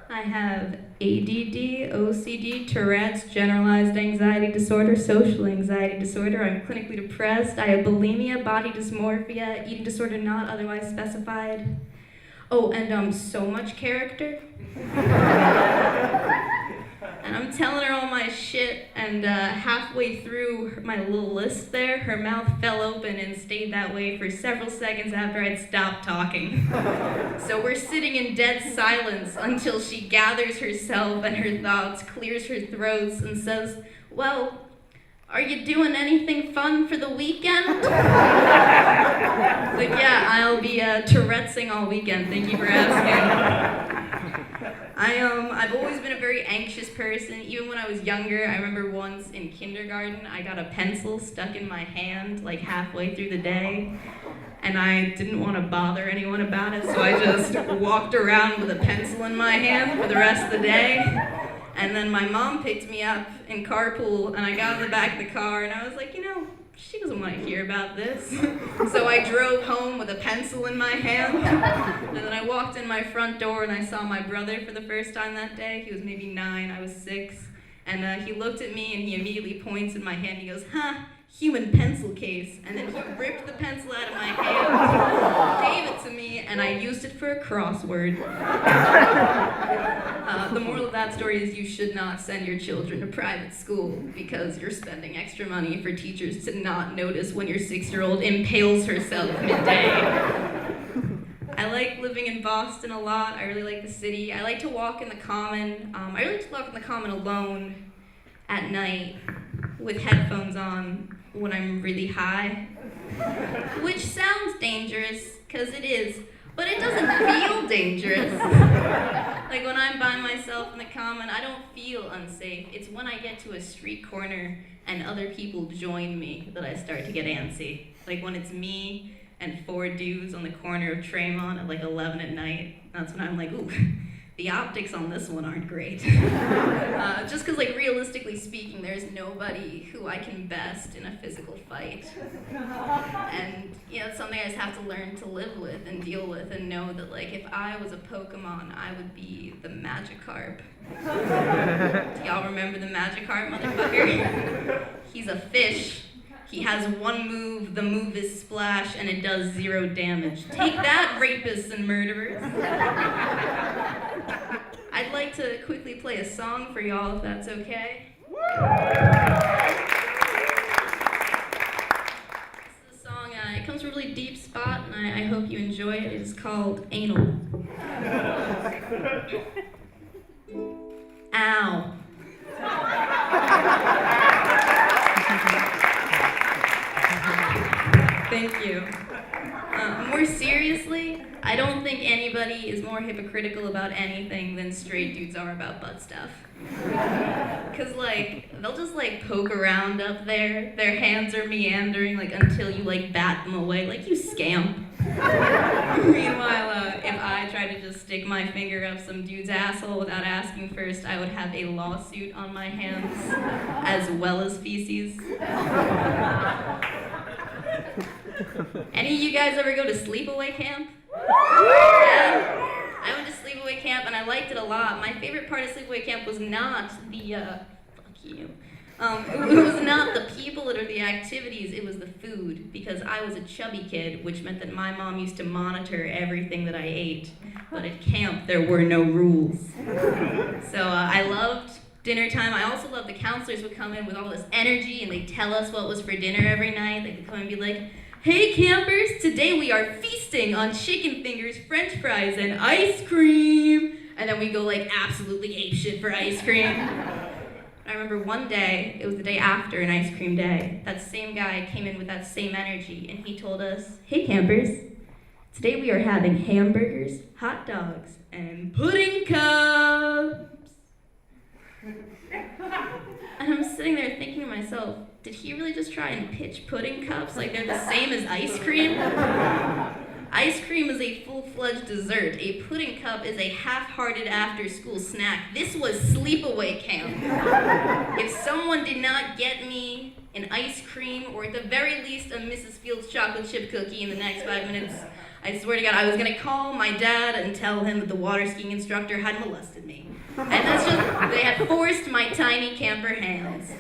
I have ADD, OCD, Tourette's, generalized anxiety disorder, social anxiety disorder. I'm clinically depressed. I have bulimia, body dysmorphia, eating disorder not otherwise specified. Oh, and so much character. And I'm telling her all my shit, and halfway through my little list there, her mouth fell open and stayed that way for several seconds after I'd stopped talking. So we're sitting in dead silence until she gathers herself and her thoughts, clears her throats, and says, "Well, are you doing anything fun for the weekend?" But yeah, I'll be Tourette'sing all weekend. Thank you for asking. I've always been a very anxious person. Even when I was younger, I remember once in kindergarten, I got a pencil stuck in my hand like halfway through the day, and I didn't want to bother anyone about it, so I just walked around with a pencil in my hand for the rest of the day. And then my mom picked me up in carpool, and I got in the back of the car, and I was like, she doesn't want to hear about this. So I drove home with a pencil in my hand, and then I walked in my front door, and I saw my brother for the first time that day. He was maybe 9, I was 6, and he looked at me, and he immediately points in my hand. He goes, "Huh, human pencil case," and then he ripped the pencil out of my hand, gave it to me, and I used it for a crossword. The moral of that story is you should not send your children to private school because you're spending extra money for teachers to not notice when your 6-year-old impales herself midday. I like living in Boston a lot. I really like the city. I like to walk in the Common. I really like to walk in the Common alone at night with headphones on when I'm really high, which sounds dangerous, because it is, but it doesn't feel dangerous. Like when I'm by myself in the Common, I don't feel unsafe. It's when I get to a street corner and other people join me that I start to get antsy. Like when it's me and 4 dudes on the corner of Tremont at like 11 at night, that's when I'm like, ooh, the optics on this one aren't great. Just because, like, realistically speaking, there's nobody who I can best in a physical fight. And, it's something I just have to learn to live with and deal with and know that, like, if I was a Pokemon, I would be the Magikarp. Do y'all remember the Magikarp, motherfucker? He's a fish. He has one move, the move is Splash, and it does 0 damage. Take that, rapists and murderers. I'd like to quickly play a song for y'all, if that's okay. This is a song, it comes from a really deep spot, and I hope you enjoy it. It's called Anal. Ow. Thank you. More seriously, I don't think anybody is more hypocritical about anything than straight dudes are about butt stuff. Cause they'll just poke around up there, their hands are meandering until you bat them away, you scamp. Meanwhile, if I tried to just stick my finger up some dude's asshole without asking first, I would have a lawsuit on my hands, as well as feces. Any of you guys ever go to sleepaway camp? Yeah. I went to sleepaway camp and I liked it a lot. My favorite part of sleepaway camp was not the, fuck you. It was not the people or the activities, it was the food. Because I was a chubby kid, which meant that my mom used to monitor everything that I ate. But at camp, there were no rules. So I loved dinner time. I also loved the counselors would come in with all this energy and they'd tell us what was for dinner every night. They could come and be like, "Hey campers, today we are feasting on chicken fingers, french fries, and ice cream." And then we go absolutely apeshit for ice cream. I remember one day, it was the day after an ice cream day, that same guy came in with that same energy and he told us, "Hey campers, today we are having hamburgers, hot dogs, and pudding cups." And I'm sitting there thinking to myself, did he really just try and pitch pudding cups like they're the same as ice cream? Ice cream is a full-fledged dessert. A pudding cup is a half-hearted after-school snack. This was sleepaway camp. If someone did not get me an ice cream, or at the very least a Mrs. Fields chocolate chip cookie in the next 5 minutes, I swear to God, I was gonna call my dad and tell him that the water skiing instructor had molested me. And that's just, they had forced my tiny camper hands.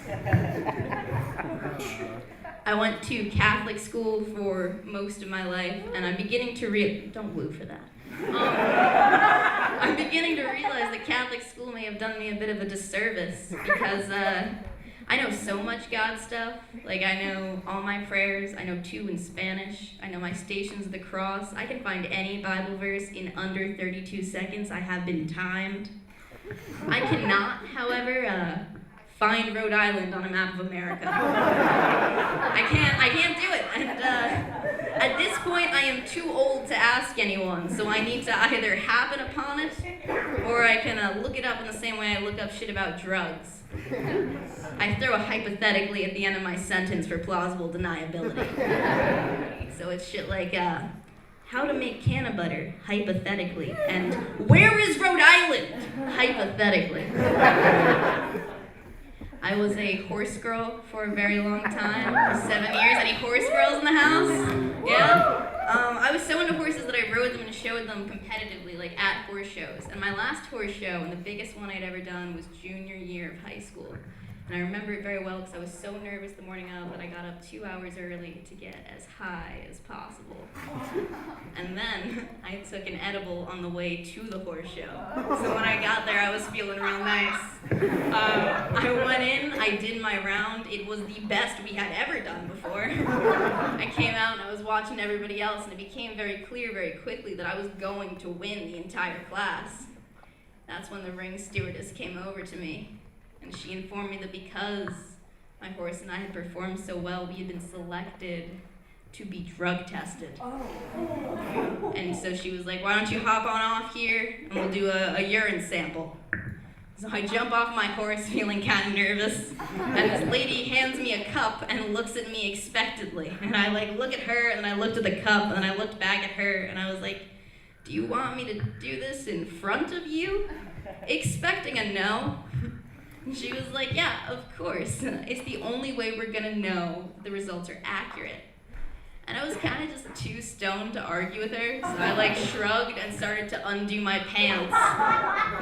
I went to Catholic school for most of my life, and I'm beginning to don't woo for that. I'm beginning to realize that Catholic school may have done me a bit of a disservice because I know so much God stuff. Like, I know all my prayers, I know 2 in Spanish, I know my Stations of the Cross. I can find any Bible verse in under 32 seconds. I have been timed. I cannot, however, find Rhode Island on a map of America. I can't do it. And at this point, I am too old to ask anyone, so I need to either happen upon it, or I can look it up in the same way I look up shit about drugs. I throw a hypothetically at the end of my sentence for plausible deniability. So it's shit like, how to make canna butter, hypothetically, and where is Rhode Island, hypothetically. I was a horse girl for a very long time, for 7 years. Any horse girls in the house? Yeah? I was so into horses that I rode them and showed them competitively, like at horse shows. And my last horse show, and the biggest one I'd ever done, was junior year of high school. And I remember it very well because I was so nervous the morning of that I got up 2 hours early to get as high as possible. And then I took an edible on the way to the horse show. So when I got there, I was feeling real nice. I went in, I did my round. It was the best we had ever done before. I came out and I was watching everybody else, and it became very clear very quickly that I was going to win the entire class. That's when the ring stewardess came over to me. And she informed me that because my horse and I had performed so well, we had been selected to be drug tested. And so she was like, why don't you hop on off here and we'll do a urine sample. So I jump off my horse feeling kind of nervous, and this lady hands me a cup and looks at me expectantly. And I look at her, and I looked at the cup, and I looked back at her, and I was like, do you want me to do this in front of you? Expecting a no. And she was like, yeah, of course. It's the only way we're gonna know the results are accurate. And I was kind of just too stoned to argue with her, so I shrugged and started to undo my pants.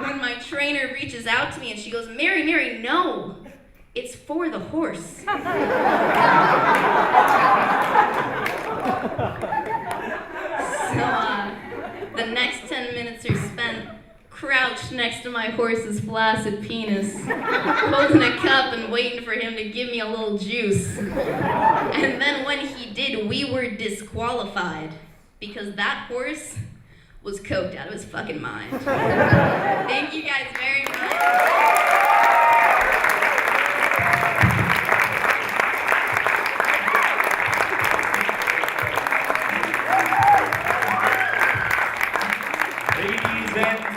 When my trainer reaches out to me and she goes, Mary, no, it's for the horse. So the next 10 minutes are spent crouched next to my horse's flaccid penis, holding a cup and waiting for him to give me a little juice. And then when he did, we were disqualified because that horse was coked out of his fucking mind. Thank you guys very much.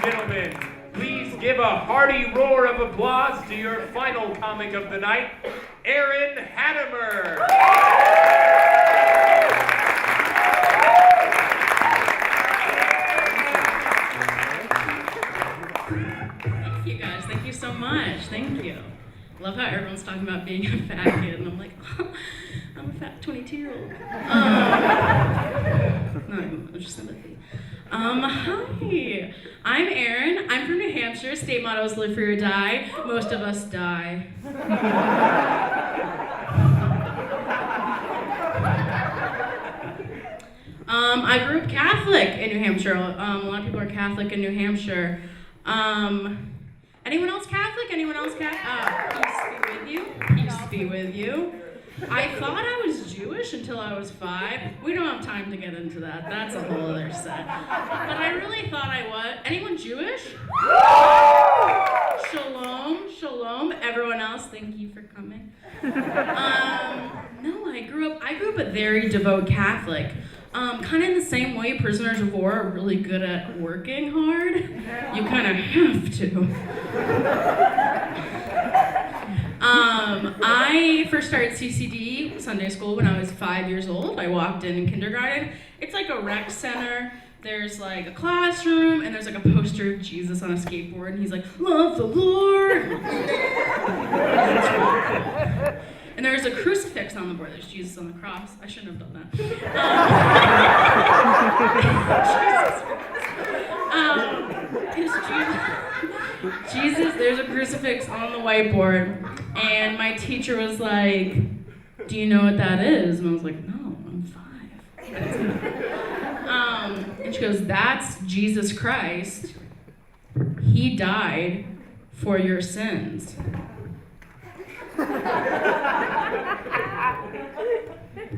Gentlemen, please give a hearty roar of applause to your final comic of the night, Erin Hattamer. Thank you guys, thank you so much, thank you. Love how everyone's talking about being a fat kid, and I'm like, oh, I'm a fat 22-year-old. No, just sympathy. Hi, I'm Erin. I'm from New Hampshire. State motto is live free or die. Most of us die. I grew up Catholic in New Hampshire. A lot of people are Catholic in New Hampshire. Anyone else Catholic? Anyone else Catholic? Peace be with you. Peace be with you. I thought I was Jewish until I was 5. We don't have time to get into that. That's a whole other set. But I really thought I was. Anyone Jewish? Shalom, shalom. Everyone else, thank you for coming. No, I grew up a very devout Catholic. Kind of in the same way prisoners of war are really good at working hard. You kind of have to. I first started CCD, Sunday school, when I was 5 years old. I walked in kindergarten. It's like a rec center. There's a classroom, and there's a poster of Jesus on a skateboard, and he's like, love the Lord. And there's a crucifix on the board. There's Jesus on the cross. I shouldn't have done that. Jesus, there's a crucifix on the whiteboard, and my teacher was like, do you know what that is? And I was like, no, I'm 5. And she goes, that's Jesus Christ. he died for your sins.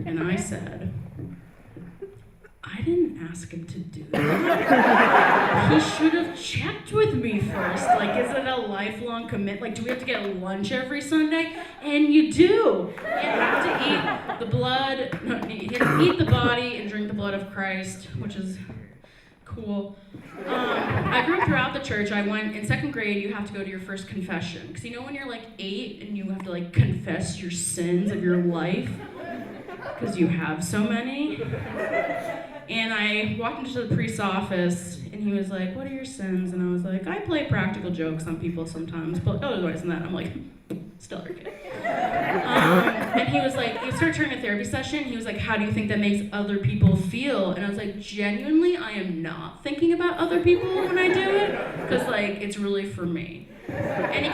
And I said, I didn't ask him to do that. He should have checked with me first. Like, is it a lifelong commit? Like, do we have to get lunch every Sunday? And you do. You have to eat the blood, no, you have to eat the body and drink the blood of Christ, which is cool. I grew up throughout the church. I went in 2nd grade. You have to go to your first confession, because you know when you're like 8 and you have to like confess your sins of your life, because you have so many. And I walked into the priest's office, and he was like, "What are your sins?" And I was like, "I play practical jokes on people sometimes, but otherwise than that, I'm like, stellar kid." And he was like, he started during a therapy session. He was like, "How do you think that makes other people feel?" And I was like, genuinely, I am not thinking about other people when I do it, because like it's really for me. And he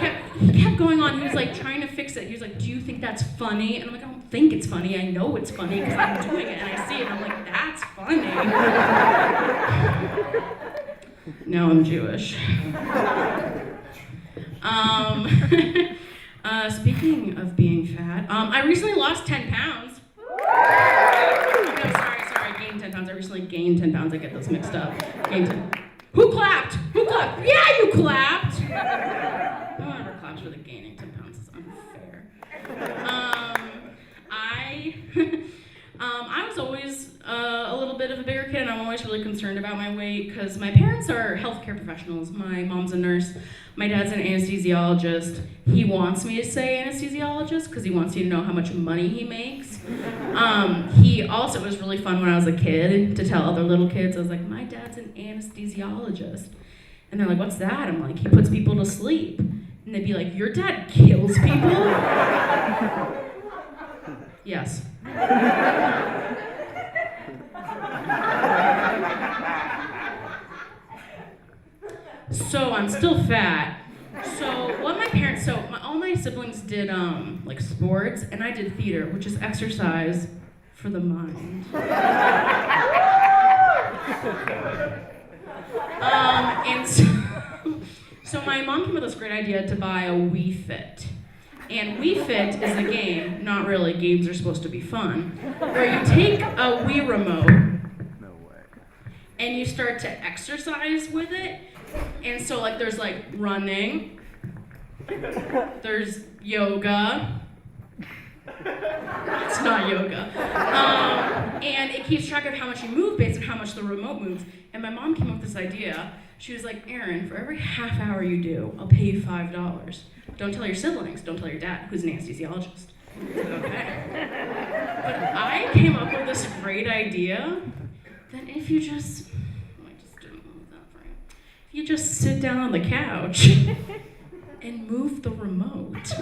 kept going on. He was like trying to fix it. He was like, "Do you think that's funny?" And I'm like, "I don't think it's funny. I know it's funny because I'm doing it and I see it." And I'm like, "That's funny." No, I'm Jewish. Speaking of being fat, I recently lost 10 pounds. No, sorry, I gained 10 pounds. I recently gained 10 pounds. I get those mixed up. Who clapped? Who clapped? Yeah, you clapped! Whoever claps for the gaining 10 pounds is unfair. I was always a little bit of a bigger kid, and I'm always really concerned about my weight because my parents are healthcare professionals. My mom's a nurse. My dad's an anesthesiologist. He wants me to say anesthesiologist because he wants you to know how much money he makes. He also, it was really fun when I was a kid to tell other little kids, I was like, "My dad's an anesthesiologist." And they're like, "What's that?" I'm like, "He puts people to sleep." And they'd be like, "Your dad kills people?" Yes. So I'm still fat. So what my parents, all my siblings did like sports, and I did theater, which is exercise for the mind. And so my mom came with this great idea to buy a Wii Fit. And Wii Fit is a game, not really, games are supposed to be fun, where you take a Wii remote and you start to exercise with it. And so like there's like running, there's yoga. It's not yoga. And it keeps track of how much you move based on how much the remote moves. And my mom came up with this idea. She was like, "Erin, for every half hour you do, I'll pay you $5. Don't tell your siblings, don't tell your dad, who's an anesthesiologist." Okay. But I came up with this great idea that if you just, if you just sit down on the couch and move the remote,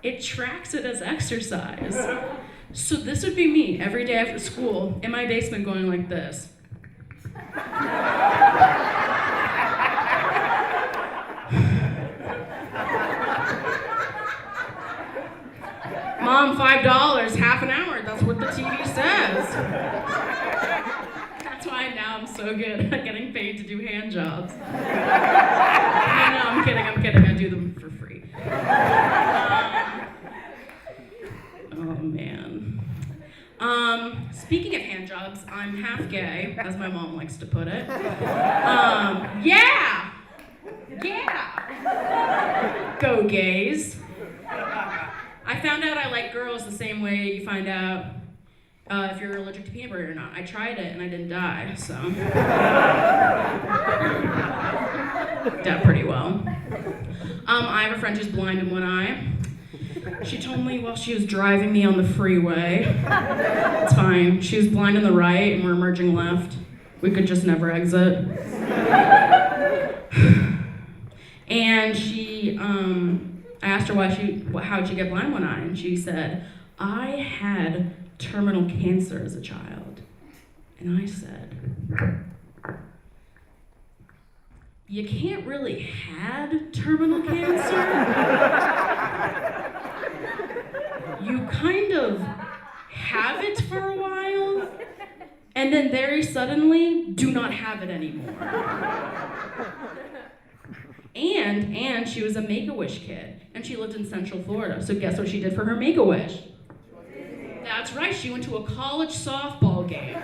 it tracks it as exercise. So this would be me every day after school in my basement going like this. "Mom, $5, half an hour. That's what the TV says." That's why now I'm so good at getting paid to do hand jobs. No, I'm kidding. I do them for free. Oh, man. Speaking of hand jobs, I'm half gay, as my mom likes to put it. Yeah! Go gays. I found out I like girls the same way you find out if you're allergic to peanut butter or not. I tried it and I didn't die, so. Did pretty well. I have a friend who's blind in one eye. She told me while she was driving me on the freeway, it's fine, she was blind in the right and we're merging left. We could just never exit. And she, I asked her how'd she get blind one eye? And she said, "I had terminal cancer as a child." And I said, "You can't really have terminal cancer. You kind of have it for a while, and then very suddenly do not have it anymore." And she was a Make-A-Wish kid, and she lived in Central Florida. So guess what she did for her Make-A-Wish? That's right, she went to a college softball game.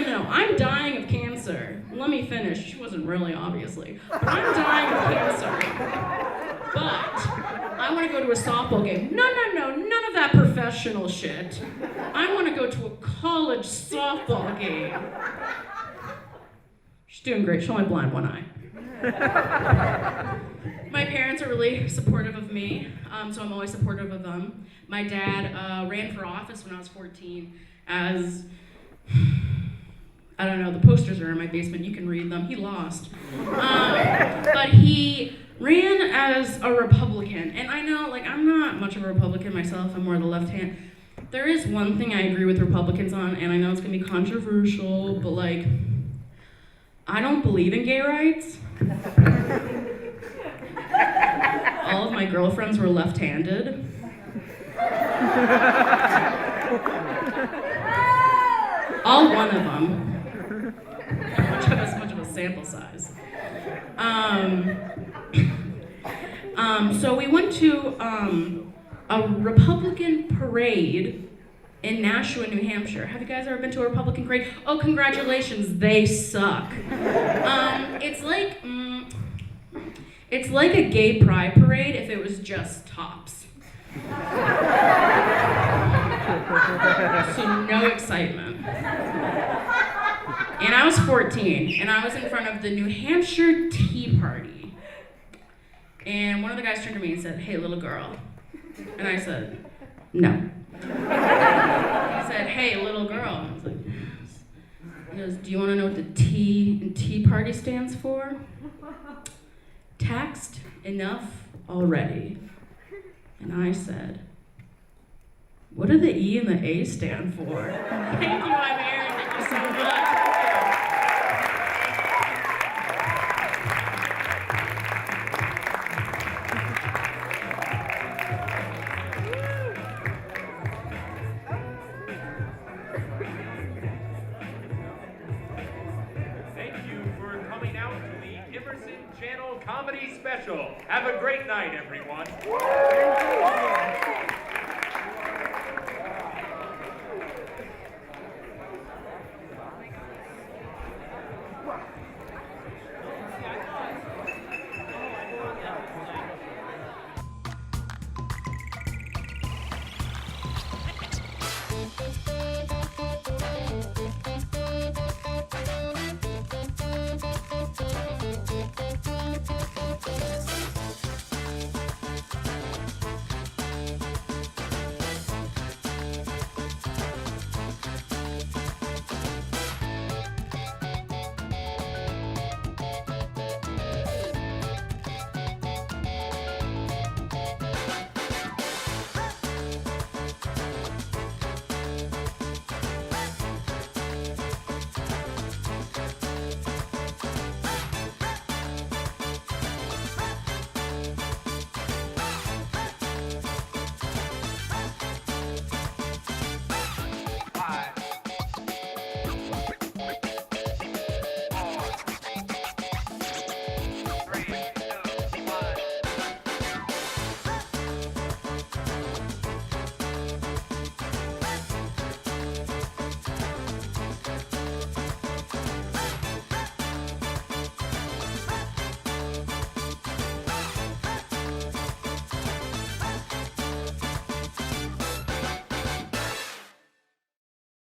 No, I'm dying of cancer. Let me finish. She wasn't really, obviously. But I'm dying of cancer. But I want to go to a softball game. No, none of that professional shit. I want to go to a college softball game. She's doing great. She's only blind one eye. My parents are really supportive of me, so I'm always supportive of them. My dad ran for office when I was 14 as, I don't know, the posters are in my basement, you can read them, he lost. But he ran as a Republican, and I know, like, I'm not much of a Republican myself, I'm more the left hand. There is one thing I agree with Republicans on, and I know it's gonna be controversial, but like, I don't believe in gay rights. All of my girlfriends were left-handed. All one of them. Much of a sample size. So we went to a Republican parade in Nashua, New Hampshire. Have you guys ever been to a Republican parade? Oh, congratulations, they suck. It's like a gay pride parade if it was just tops. So no excitement. And I was 14, and I was in front of the New Hampshire Tea Party. And one of the guys turned to me and said, "Hey, little girl." And I said, "No." He said, "Hey, little girl." And I was like, "Yes." He goes, "Do you want to know what the T in Tea Party stands for?" Taxed enough already. And I said, "What do the E and the A stand for?" Thank you, I'm Erin. Thank you so much. Thank you for coming out to the Emerson Channel Comedy Special. Have a great night, everyone.